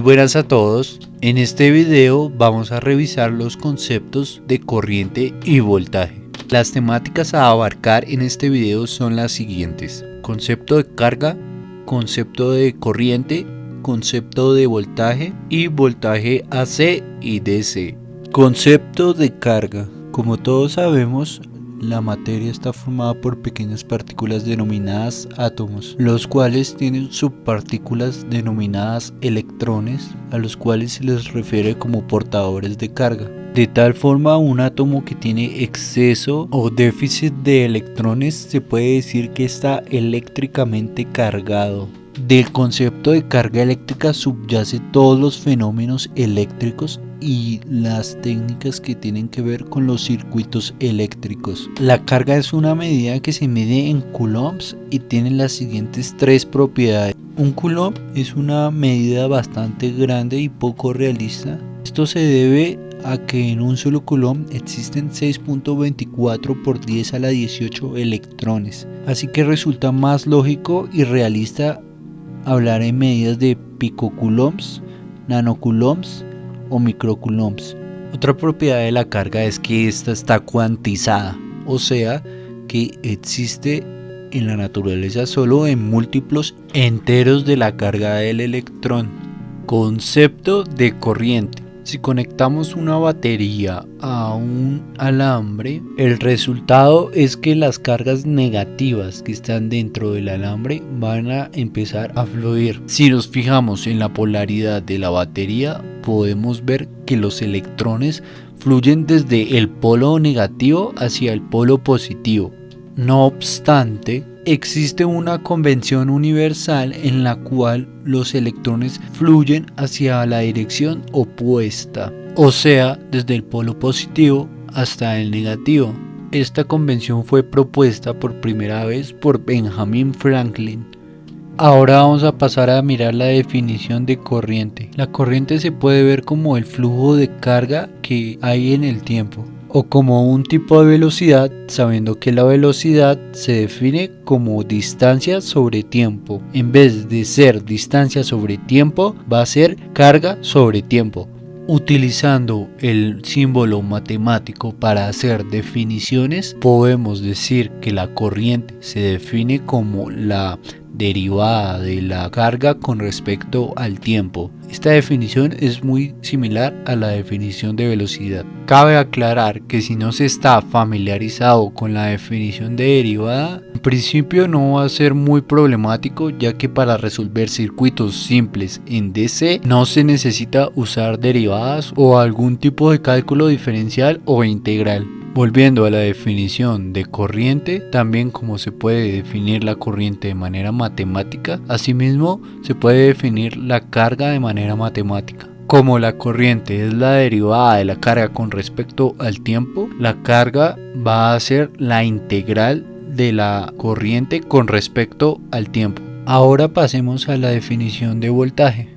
buenas a todos. En este video vamos a revisar los conceptos de corriente y voltaje. Las temáticas a abarcar en este video son las siguientes: concepto de carga, concepto de corriente, concepto de voltaje y voltaje AC y DC. Concepto de carga. Como todos sabemos, la materia está formada por pequeñas partículas denominadas átomos, los cuales tienen subpartículas denominadas electrones, a los cuales se les refiere como portadores de carga. De tal forma, un átomo que tiene exceso o déficit de electrones se puede decir que está eléctricamente cargado. Del concepto de carga eléctrica subyace todos los fenómenos eléctricos y las técnicas que tienen que ver con los circuitos eléctricos. La carga es una medida que se mide en coulombs y tiene las siguientes tres propiedades. Un coulomb es una medida bastante grande y poco realista. Esto se debe a que en un solo coulomb existen 6.24 por 10 a la 18 electrones. Así que resulta más lógico y realista hablar en medidas de picocoulombs, nanocoulombs o microcoulombs. Otra propiedad de la carga es que esta está cuantizada, o sea que existe en la naturaleza solo en múltiplos enteros de la carga del electrón. Concepto de corriente. Si conectamos una batería a un alambre, el resultado es que las cargas negativas que están dentro del alambre van a empezar a fluir. Si nos fijamos en la polaridad de la batería, podemos ver que los electrones fluyen desde el polo negativo hacia el polo positivo. No obstante, existe una convención universal en la cual los electrones fluyen hacia la dirección opuesta, o sea, desde el polo positivo hasta el negativo. Esta convención fue propuesta por primera vez por Benjamin Franklin. Ahora vamos a pasar a mirar la definición de corriente. La corriente se puede ver como el flujo de carga que hay en el tiempo, o como un tipo de velocidad, sabiendo que la velocidad se define como distancia sobre tiempo. En vez de ser distancia sobre tiempo, va a ser carga sobre tiempo. Utilizando el símbolo matemático para hacer definiciones, podemos decir que la corriente se define como la derivada de la carga con respecto al tiempo. Esta definición es muy similar a la definición de velocidad. Cabe aclarar que si no se está familiarizado con la definición de derivada, en principio no va a ser muy problemático, ya que para resolver circuitos simples en DC no se necesita usar derivadas o algún tipo de cálculo diferencial o integral. Volviendo a la definición de corriente, también como se puede definir la corriente de manera matemática, asimismo se puede definir la carga de manera matemática. Como la corriente es la derivada de la carga con respecto al tiempo, la carga va a ser la integral de la corriente con respecto al tiempo. Ahora pasemos a la definición de voltaje.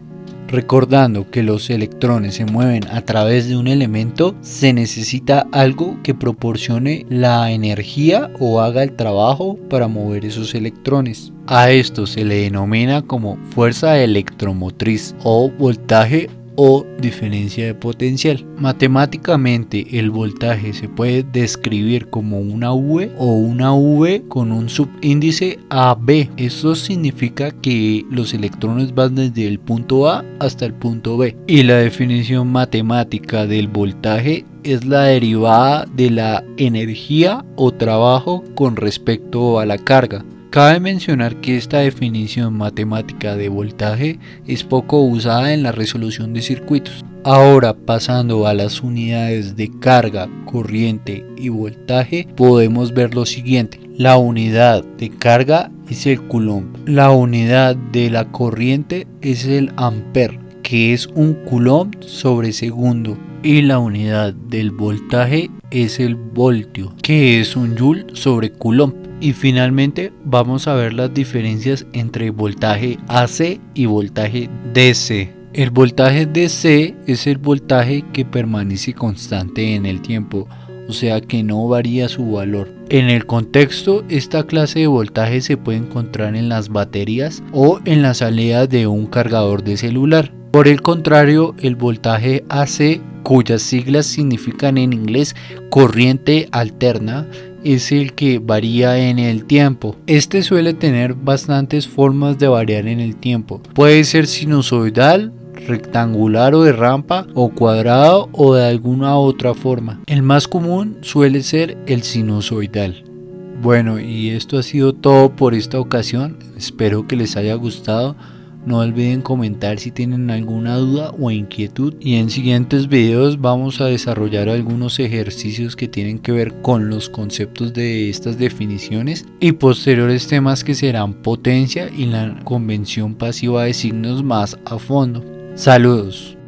Recordando que los electrones se mueven a través de un elemento, se necesita algo que proporcione la energía o haga el trabajo para mover esos electrones. A esto se le denomina como fuerza electromotriz o voltaje o diferencia de potencial. Matemáticamente, el voltaje se puede describir como una V o una V con un subíndice AB. Esto significa que los electrones van desde el punto A hasta el punto B. Y la definición matemática del voltaje es la derivada de la energía o trabajo con respecto a la carga. Cabe mencionar que esta definición matemática de voltaje es poco usada en la resolución de circuitos. Ahora, pasando a las unidades de carga, corriente y voltaje, podemos ver lo siguiente. La unidad de carga es el coulomb. La unidad de la corriente es el ampere, que es un coulomb sobre segundo. Y la unidad del voltaje es el voltio, que es un joule sobre coulomb. Y finalmente vamos a ver las diferencias entre voltaje AC y voltaje DC. El voltaje DC es el voltaje que permanece constante en el tiempo, o sea que no varía su valor. En el contexto, esta clase de voltaje se puede encontrar en las baterías o en la salida de un cargador de celular. Por el contrario, el voltaje AC, cuyas siglas significan en inglés corriente alterna, es el que varía en el tiempo. Este suele tener bastantes formas de variar en el tiempo. Puede ser sinusoidal, rectangular o de rampa, o cuadrado o de alguna otra forma. El más común suele ser el sinusoidal. Bueno, y esto ha sido todo por esta ocasión. Espero que les haya gustado. No olviden comentar si tienen alguna duda o inquietud, y en siguientes videos vamos a desarrollar algunos ejercicios que tienen que ver con los conceptos de estas definiciones y posteriores temas que serán potencia y la convención pasiva de signos más a fondo. Saludos.